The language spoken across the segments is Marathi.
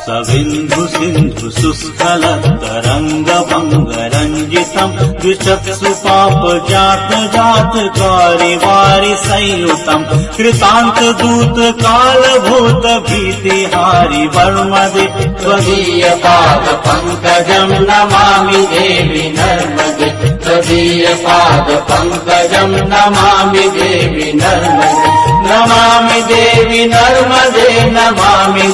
सविन्धु सिन्धु शुष्कलतरङ्गभङ्गरञ्जितम् द्विचक्षुपापजात जातकारि वारि संयुतम् कृतान्तदूत कालभूत भीतिहारि वर्मदे त्वदीय पाद पङ्कजम् नमामि देवि नर्मदे त्वदीय पाद पङ्कजम् नमामि देवि नर्मदे नमामि देवि नर्मदे नमामि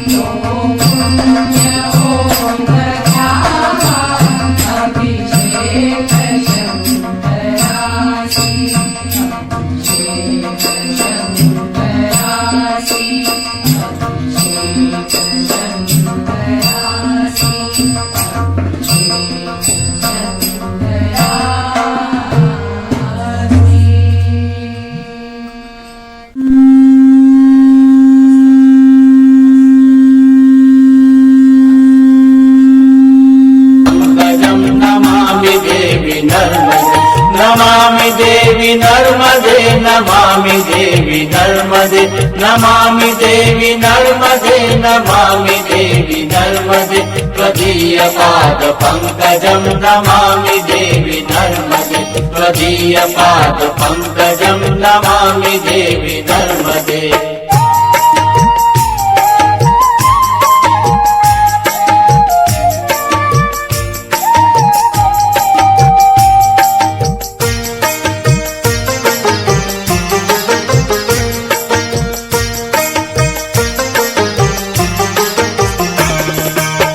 No. नमामि देवी नर्मदे नमामि देवी नर्मदे नमामि देवी नर्मदे नमामि देवी नर्मदे त्वदीय पाद पंकजं नमामि देवी नर्मदे त्वदीय पाद पंकजं नमामि देवी नर्मदे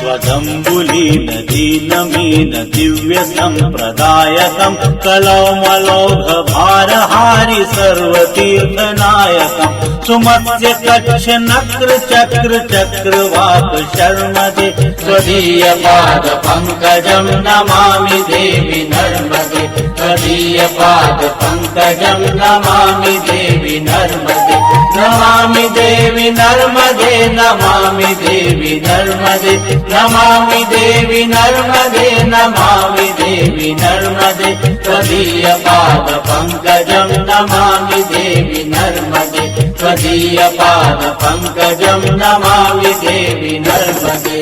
त्वदम्बुलीन दीनमीन दिव्य सम्प्रदायकं कलौमलौघ भारहारि सर्वतीर्थनायकं सुमत्स्य कक्ष नक्र चक्र चक्रवाक शर्मदे त्वदीय पाद पंकजं नमामि देवी नर्मदे त्वदीय पाद पंकजं नमामि देवी नर्मदे नमामि देवी नर्मदे नमामि देवी नर्मदे नमामि देवी नर्मदे नमामि देवी नर्मदे त्वदीय पाद पंकजं नमामि देवी नर्मदे त्वदीय पाद पंकजं नमामि देवी नर्मदे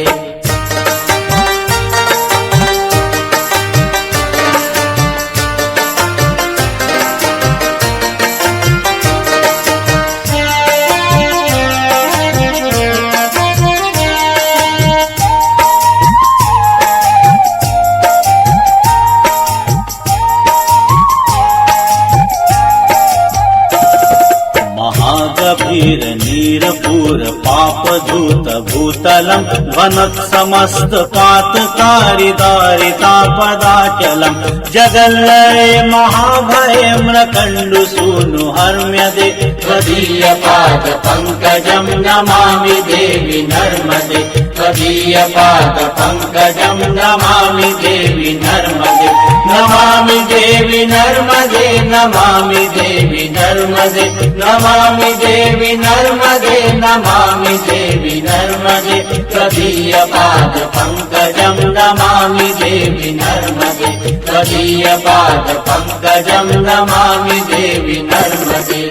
गभीर नीरपूर पापधूत भूतलं वनत् समस्त पातकारी दारितापदाचलं जगल्लये महाभये म्रकण्डु सूनु हर्म्यदे त्वदीय पाद पंकजं नमामि देवी नर्मदे त्वदीय पाद पंकजं नमामि देवी नर्मदे नमामि देवी नर्मदे नमामि देवी नर्मदे नमामि देवी नर्मदे नमामि देवी नर्मदे त्वदीय पाद पंकजं नमामि देवी नर्मदे त्वदीय पाद पंकजं नमामि देवी नर्मदे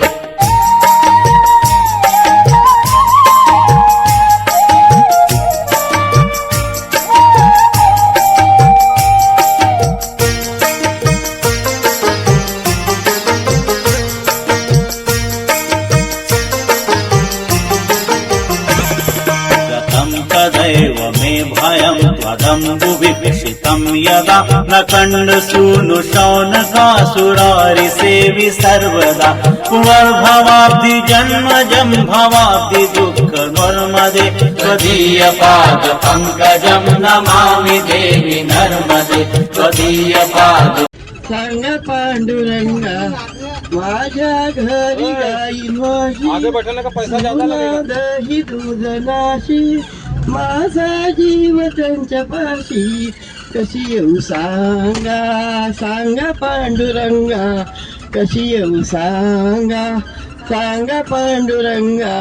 तदैव मे भयं त्वदम्बुविक्षितं यदा न कण्डसूनु शौनकासुरारि सेवि सर्वदा पुनर्भवाब्धि जन्मजं भवाब्धि दुःखमर्मदे त्वदीय पाद पंकजं नमामि देवी नर्मदे त्वदीय पाद सांग पांडुरंगा माझ्या घरी गाई म्हशी दही दूध नाशी माझा जीव त्यांच्या पाशी कशी येऊ सांगा सांगा पांडुरंगा कशी येऊ सांगा सांगा पांडुरंगा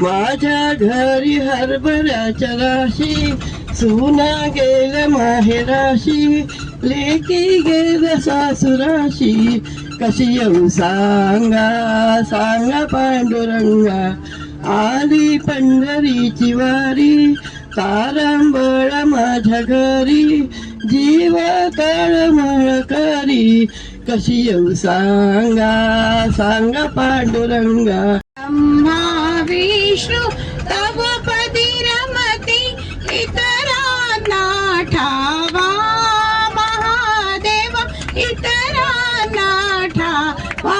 माझ्या घरी हरभऱ्याच्या राशी सुना गेल्या माहेराशी लेकी गेल्या सासुराशी कशी येऊ सांगा सांगा पांडुरंगा आली पंढरीची वारी तारंबळ माझ्या घरी जीव तळमळ करी कशी येऊ सांगा सांगा पांडुरंगा ब्रह्मा विष्णू तव पदी रमती इतरांना ठावा महादेव इतरांना ठावा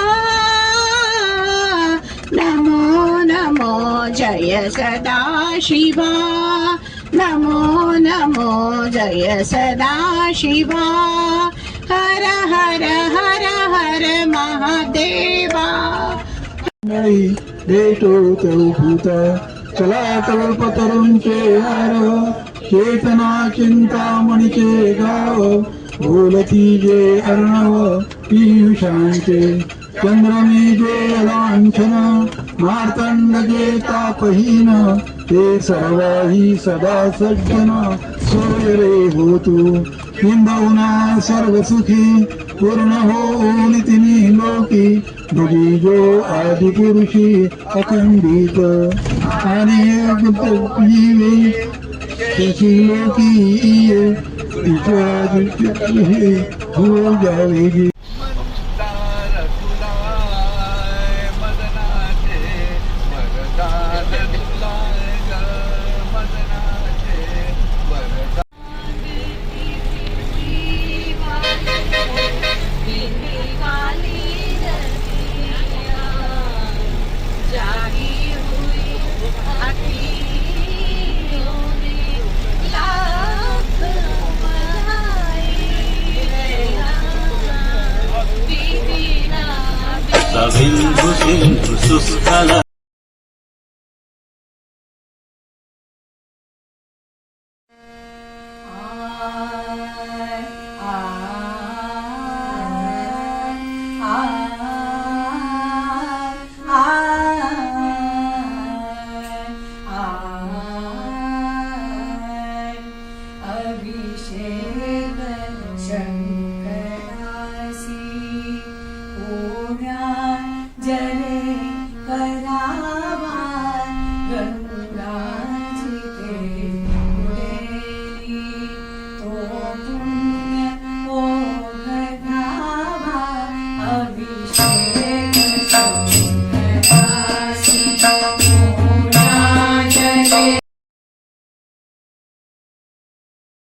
नमो नमो जय सदाशिवा नमो नमो जय सदाशिवा हर हर हर हर महादेवा नाही देतो तो भूत चला कल्पतरूंचे हार चेतना चिंतामणीचे गाव बोलती जे अर्णव पियुषांचे चंद्रमी जे लांछन मार्तंड जे तापहीन ते सर्वाही सदा सज्जन सोय रे हो तू किंबहुना सर्व सुखी पूर्ण होऊन तिनी लोकी बुधी जो आदिपुरुषी अखंडित आणि जीवे त्याची लोकी तिच्या हो जावे